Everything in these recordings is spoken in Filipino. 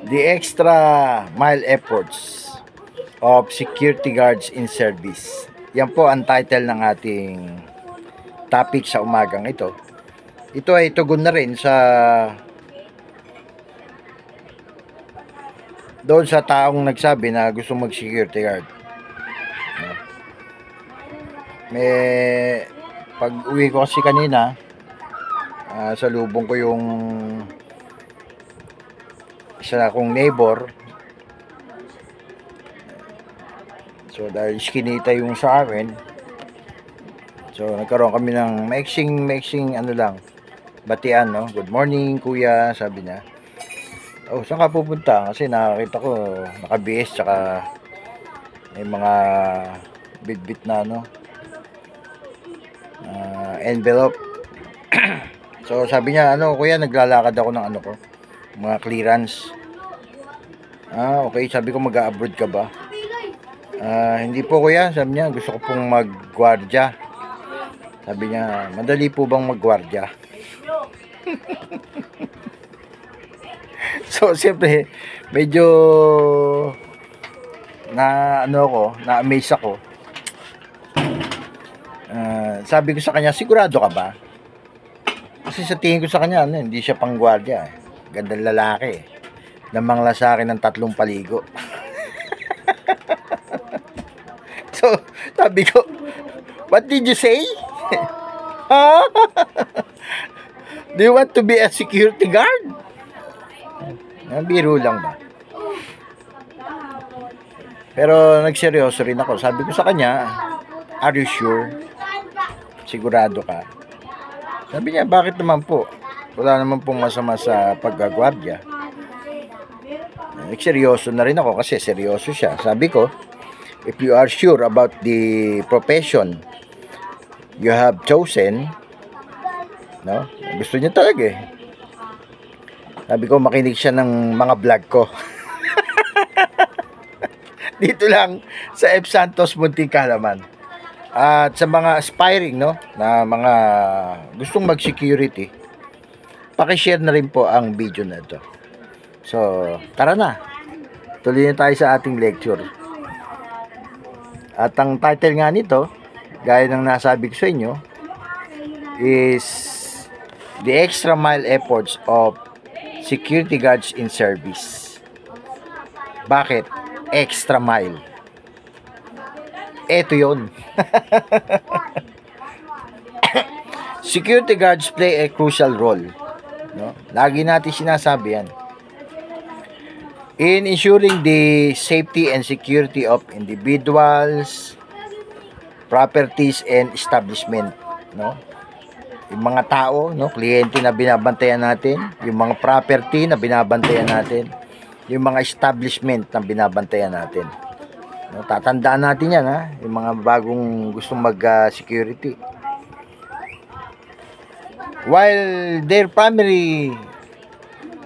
The extra mile efforts of security guards in service. Yan po ang title ng ating topic sa umagang ito. Ito ay tugon na rin sa doon sa taong nagsabi na gusto mag-security guard. May pag uwi ko kasi kanina, salubong ko yung isa akong neighbor. So dahil skinita yung sa akin, so nagkaroon kami ng mixing ano lang, batian, no? Good morning kuya, sabi niya. Oh, saan ka pupunta? Kasi nakakita ko naka-BS tsaka may mga bit-bit na envelope. So sabi niya, kuya, naglalakad ako ng ko, mga clearance. Okay, sabi ko, mag-a-abroad ka ba? Hindi po kuya, sabi niya, gusto ko pong mag-gwardya. Sabi niya, madali po bang mag-gwardya? So siyempre medyo na-amaze ako. Sabi ko sa kanya, sigurado ka ba? Kasi sa tingin ko sa kanya, hindi siya pang-gwardya. Gandang lalaki. Namangla sa akin ng 3 paligo. So, sabi ko, what did you say? Do you want to be a security guard? Biro lang ba? Pero nagseryoso rin ako. Sabi ko sa kanya, are you sure? Sigurado ka? Sabi niya, bakit naman po? Wala naman pong masama sa paggagwardya. Nagseryoso na rin ako kasi seryoso siya. Sabi ko, if you are sure about the profession you have chosen, gusto niya talaga eh. Sabi ko, makinig siya ng mga vlog ko. Dito lang sa F. Santos, Munting Kalaman. At sa mga aspiring, na mga gustong mag-security, paki-share na rin po ang video na ito. So, tara na. Tuloy na tayo sa ating lecture. At ang title nga nito, gaya ng nasabi ko sa inyo, is The Extra Mile Efforts of Security Guards in Service. Bakit? Extra mile. Ito yun. Security guards play a crucial role. Lagi natin sinasabi yan. In ensuring the safety and security of individuals, properties, and establishment. Yung mga tao, kliyente na binabantayan natin, yung mga property na binabantayan natin, yung mga establishment na binabantayan natin. Tatandaan natin yan, yung mga bagong gustong mag-security. While their primary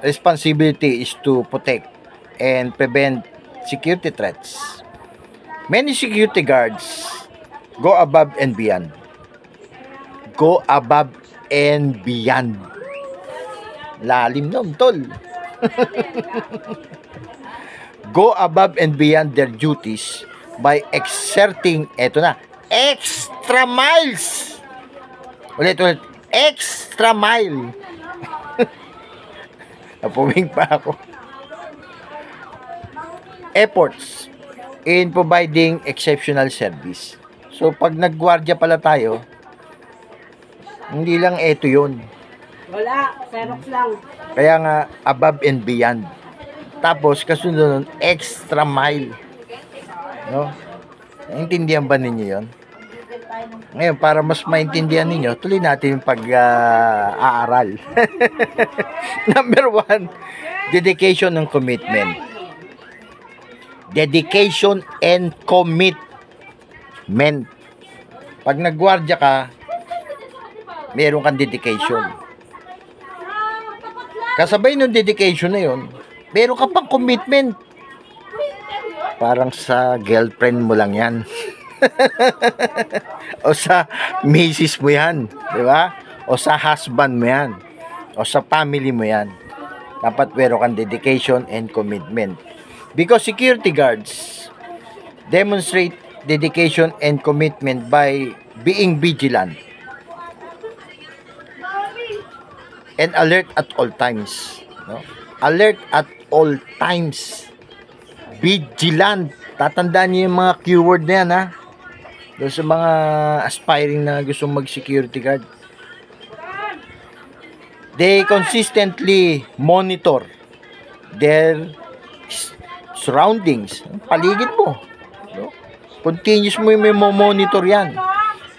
responsibility is to protect and prevent security threats, many security guards go above and beyond. Go above and beyond. Lalim nun, tol. Go above and beyond their duties by exerting, extra miles. Ulit, extra mile. Napuming pa ako. Efforts in providing exceptional service. So, pag nagwardya pala tayo, hindi lang ito yun. Wala, Xerox lang. Kaya nga, above and beyond. Tapos, kasunod nun, extra mile. Naintindihan ba ninyo yun? Ngayon, para mas maintindihan ninyo, tuloy natin yung pag-aaral. Number 1, dedication and commitment. Dedication and commitment. Pag nagwardya ka, meron kang dedication. Kasabay ng dedication na yun, meron ka pang commitment. Parang sa girlfriend mo lang yan. O sa misis mo yan. Di ba? o sa husband mo yan o sa family mo yan. Dapat meron kang dedication and commitment. Because security guards demonstrate dedication and commitment by being vigilant and alert at all times. No? Alert at all times. Vigilant. Tatandaan niyo yung mga keyword na yan, ha? Doon sa mga aspiring na gustong mag-security guard. They consistently monitor their surroundings. Paligid mo. No? Continuous mo yung monitor yan.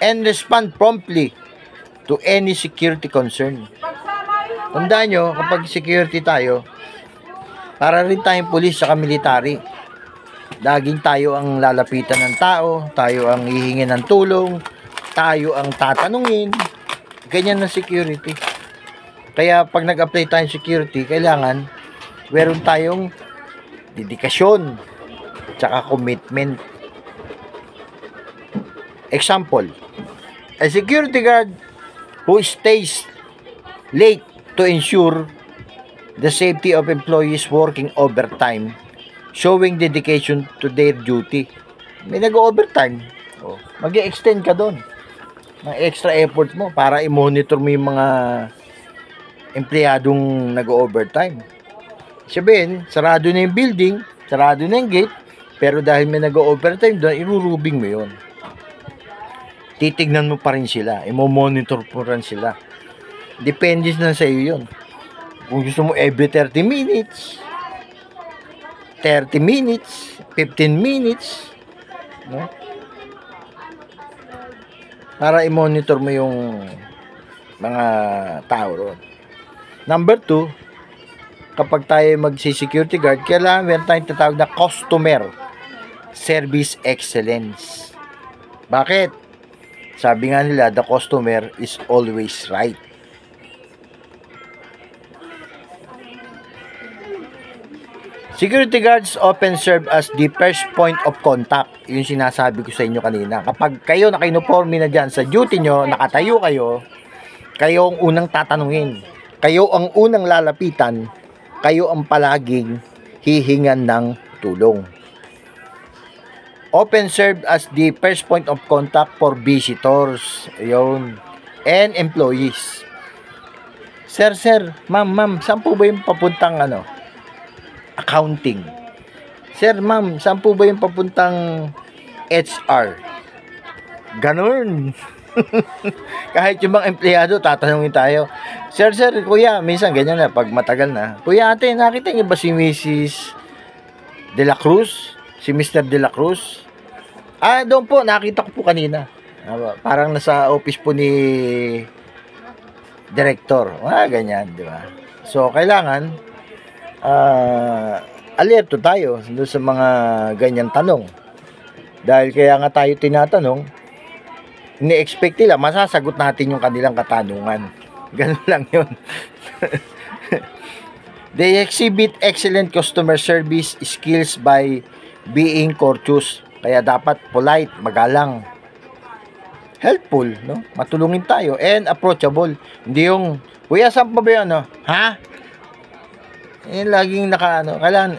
And respond promptly to any security concern. Tandaan nyo, kapag security tayo, para rin tayong pulis sa military. Laging tayo ang lalapitan ng tao, tayo ang hihingi ng tulong, tayo ang tatanungin. Ganyan na security. Kaya pag nag-apply tayong security, kailangan meron tayong dedikasyon tsaka commitment. Example, a security guard who stays late to ensure the safety of employees working overtime, showing dedication to their duty. May nag-overtime. Mag-i-extend ka doon ng extra effort mo para i-monitor mo yung mga empleyadong nag-overtime. Sabihin, sarado na yung building, sarado na yung gate, pero dahil may nag-overtime doon, irurubing mo yun. Titignan mo pa rin sila, i-monitor po rin sila. Depende na sa iyo yun. Kung gusto mo every 30 minutes, 30 minutes, 15 minutes, no? Para i-monitor mo yung mga tao ron. Number 2, kapag tayo magsi-security guard, kailangan meron tayong tatawag na customer service excellence. Bakit? Sabi nga nila, the customer is always right. Security guards often serve as the first point of contact. Yung sinasabi ko sa inyo kanina. Kapag kayo naka-uniforme na dyan sa duty nyo, nakatayo kayo, kayo ang unang tatanungin. Kayo ang unang lalapitan. Kayo ang palaging hihingan ng tulong. Often serve as the first point of contact for visitors. Ayun. And employees. Sir, ma'am, saan po ba yung papuntang accounting? Sir, ma'am, saan po ba yung papuntang HR? Ganun. Kahit yung mga empleyado, tatanungin tayo. Sir, kuya, minsan ganyan na, pag matagal na. Kuya, ate, nakita niyo ba si Mrs. De La Cruz? Si Mr. De La Cruz? Doon po, nakita ko po kanina. Parang nasa office po ni Director. Ganyan, di ba? So, kailangan alerto tayo doon sa mga ganyang tanong. Dahil kaya nga tayo tinatanong, ini-expect nila, masasagot natin yung kanilang katanungan. Ganun lang yun. They exhibit excellent customer service skills by being courteous. Kaya dapat polite, magalang, helpful, no? Matulungin tayo, and approachable. Hindi yung, kuya, saan pa ba yun, no? Ha? Yung laging kailangan,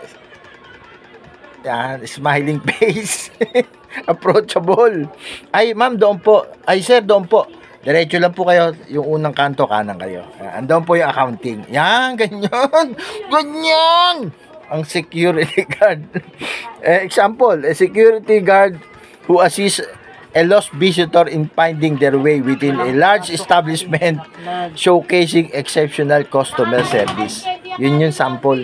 smiling face. Approachable. Ay, ma'am, doon po. Ay, sir, doon po. Diretso lang po kayo, yung unang kanto, kanan kayo. Andun po yung accounting. Yan, ganyan. Ganyan! Ang security guard. Example, a security guard who assists a lost visitor in finding their way within a large establishment, showcasing exceptional customer service. Yun yung sample.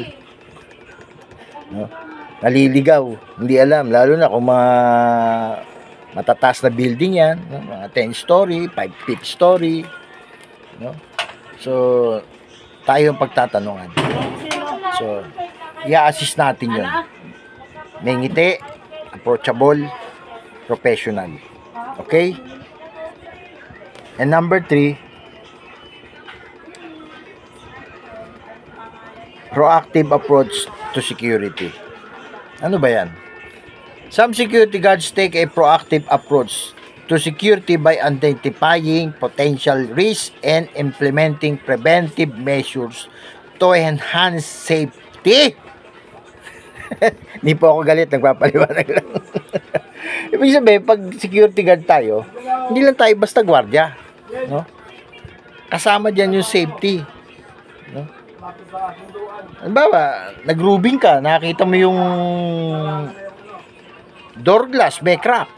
No? Naliligaw, hindi alam, lalo na kung mga matataas na building yan, no? Mga 10-story, 5-5 story, no? So, tayo yung pagtatanungan. So, i-assist natin yun. May ngiti, approachable, professional. Okay? And number 3, proactive approach to security. Ano ba yan? Some security guards take a proactive approach to security by identifying potential risks and implementing preventive measures to enhance safety. Hindi po ako galit, nagpapaliwanag lang. Ibig sabihin, pag security guard tayo, hindi lang tayo basta gwardiya, no? Kasama diyan yung safety, no? Halimbawa, nag-rubing ka, nakita mo yung door glass, may crack.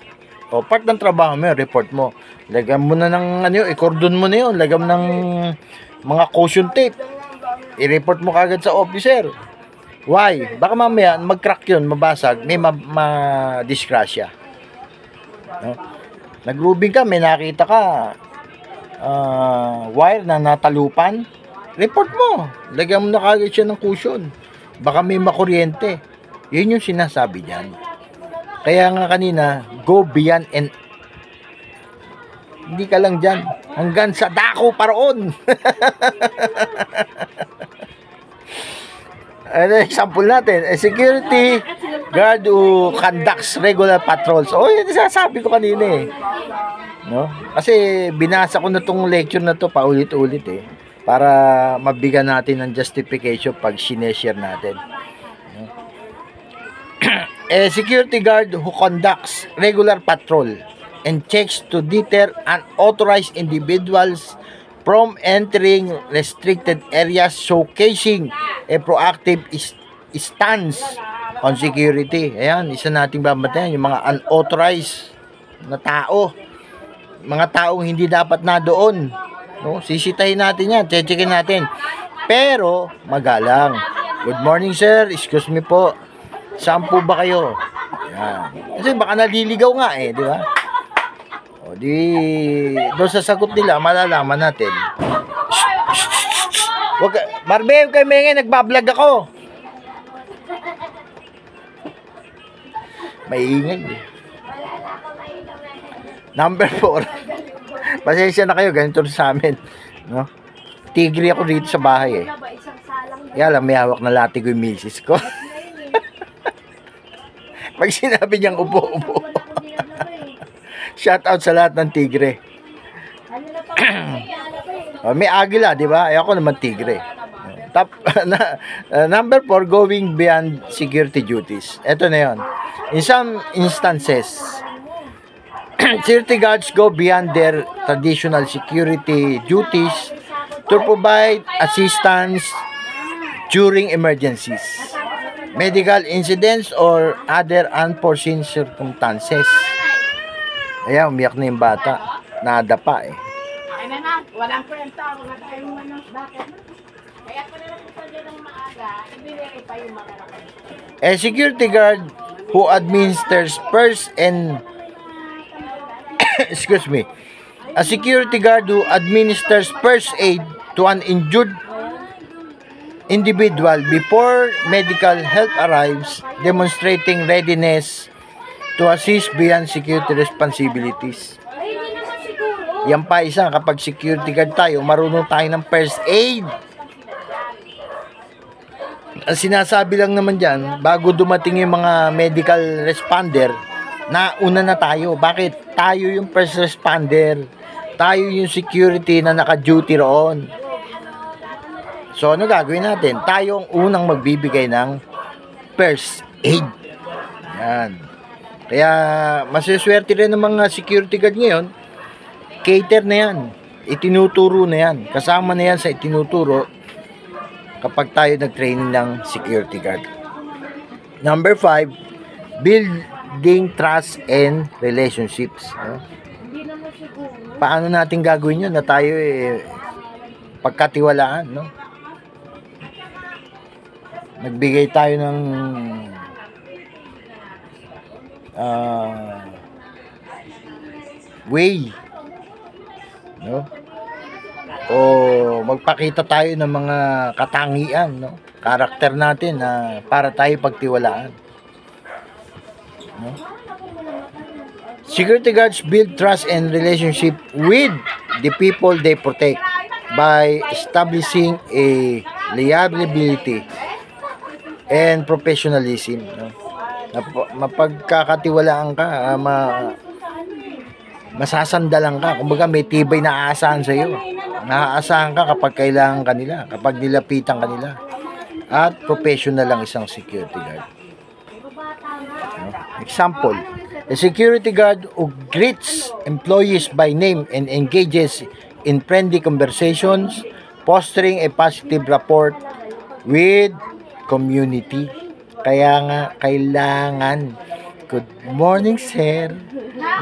O, part ng trabaho mo yun, report mo. Lagyan mo na ng, i-cordon mo na yun. Lagyan mo ng mga caution tape. I-report mo kagad sa officer. Why? Baka mamaya, mag-crack yun, mabasag, may ma-disgrasya. No? Nag-rubing ka, may nakita ka, wire na natalupan, report mo. Lagyan mo na kagad siya ng caution. Baka may makuryente. Yun yung sinasabi diyan. Kaya nga kanina, go beyond and hindi ka lang dyan. Hanggang sa dako paroon. Ano example natin? A security guard who conducts regular patrols. Oh, yun sasabi ko kanina eh. No? Kasi binasa ko na tong lecture na to paulit-ulit eh. Para mabigyan natin ng justification pag sineshare natin. No? A security guard who conducts regular patrol and checks to deter unauthorized individuals from entering restricted areas, showcasing a proactive stance on security. Ayan, isa nating babantayan yung mga unauthorized na tao. Mga taong hindi dapat na doon. No? Sisitahin natin yan, checkin natin. Pero, magalang. Good morning sir, excuse me po. Saan po ba kayo? Yan. Kasi baka naliligaw nga eh, di ba? O di, doon sa sagot nila, malalaman natin. Wag, Marbe, huwag kayo may nagbablog ako. Maingay eh. Number 4. Pasensya na kayo, ganito sa amin. No? Tigre ako dito sa bahay eh. Kaya lang, may hawak na latigo yung misis ko. Pag sinabi niyang upo-upo. Shout out sa lahat ng tigre. May agila, di ba? Ay ako naman tigre. Top, number 4, going beyond security duties. Ito na yun. In some instances, security guards go beyond their traditional security duties to provide assistance during emergencies, medical incidents, or other unforeseen circumstances. Ayan, umiyak na yung bata. Nadapa eh. Ay na, walang kwenta. Wala tayong manang bakit. Kaya ko na lang po dyan ng maaga, ibinigay pa yung mga nakalimutan. A security guard who administers first and excuse me. A security guard who administers first aid to an injured individual before medical help arrives, demonstrating readiness to assist beyond security responsibilities. Yan pa isa, kapag security guard tayo, marunong tayo ng first aid. Ang sinasabi lang naman dyan, bago dumating yung mga medical responder, nauna na tayo. Bakit? Tayo yung first responder. Tayo yung security na naka-duty roon. So, ano gagawin natin? Tayo ang unang magbibigay ng first aid. Yan. Kaya, masiswerte rin ng mga security guard ngayon, cater na yan. Itinuturo na yan. Kasama na yan sa itinuturo kapag tayo nag-training ng security guard. Number 5, building trust and relationships. Paano natin gagawin yun na tayo pagkatiwalaan, no? Nagbigay tayo ng way, no? O magpakita tayo ng mga katangian, no? Karakter natin na para tayo pagtiwalaan, no? Security guards build trust and relationship with the people they protect by establishing a reliability and professionalism, no? Mapagkakatiwalaan ka, masasandalan ka. Kumbaga may tibay na aasahan sa iyo. Naaasahan ka kapag kailangan kanila, kapag nilapitan kanila. At professional lang isang security guard. No? Example, a security guard who greets employees by name and engages in friendly conversations, fostering a positive rapport with community. Kaya nga, kailangan, good morning, sir.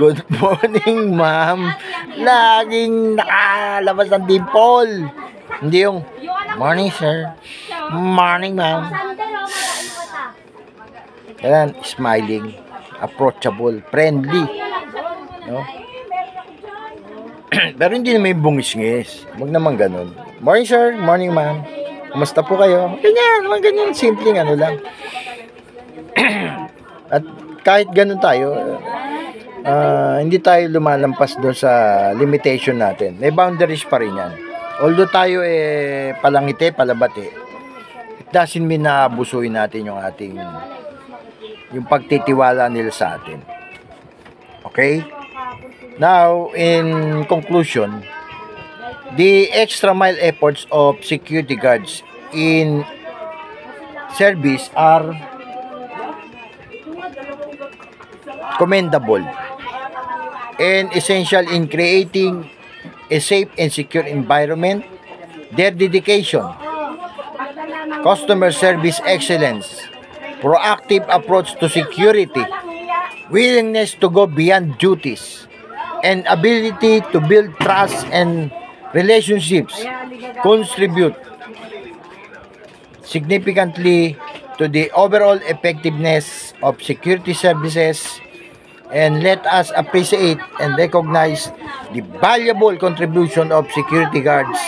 Good morning, ma'am. Laging nakalabas ng dimple. Hindi yung, morning, sir. Morning, ma'am. Kailangan, smiling, approachable, friendly. No? Pero hindi na may bungis-ngis. Huwag naman ganun. Morning, sir. Morning, ma'am. Kumusta po kayo? Ganyan, mga ganyan. Simpleng ano lang. At kahit ganun tayo, hindi tayo lumalampas doon sa limitation natin. May boundaries pa rin yan. Although tayo palangiti, palabati, it doesn't mean na abusuin natin yung ating yung pagtitiwala nila sa atin. Okay? Now, in conclusion, the extra mile efforts of security guards in service are commendable and essential in creating a safe and secure environment. Their dedication, customer service excellence, proactive approach to security, willingness to go beyond duties, and ability to build trust and relationships contribute significantly to the overall effectiveness of security services. And let us appreciate and recognize the valuable contribution of security guards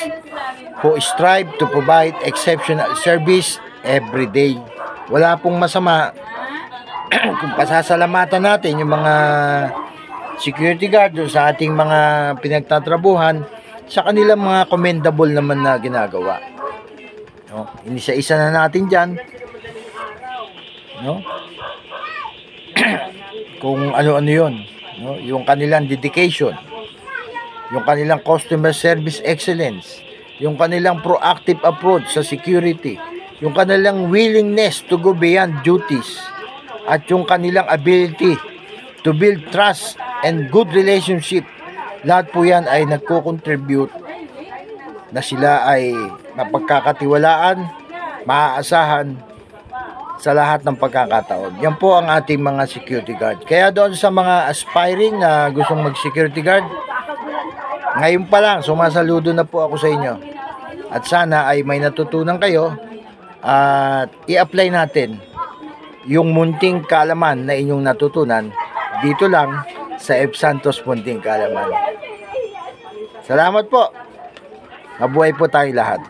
who strive to provide exceptional service every day. Wala pong masama kung pasasalamatan natin yung mga security guard sa ating mga pinagtatrabuhan sa kanilang mga commendable naman na ginagawa. No? Inisa-isa na natin dyan. No? Kung ano-ano yun. No? Yung kanilang dedication. Yung kanilang customer service excellence. Yung kanilang proactive approach sa security. Yung kanilang willingness to go beyond duties. At yung kanilang ability to build trust and good relationship. Lahat po yan ay nagko-contribute na sila ay mapagkakatiwalaan, maaasahan sa lahat ng pagkakataon. Yan po ang ating mga security guard. Kaya doon sa mga aspiring na gustong mag-security guard, ngayon pa lang, sumasaludo na po ako sa inyo. At sana ay may natutunan kayo at i-apply natin yung munting kaalaman na inyong natutunan dito lang sa F. Santos Munting Kaalaman. Salamat po. Mabuhay po tayong lahat.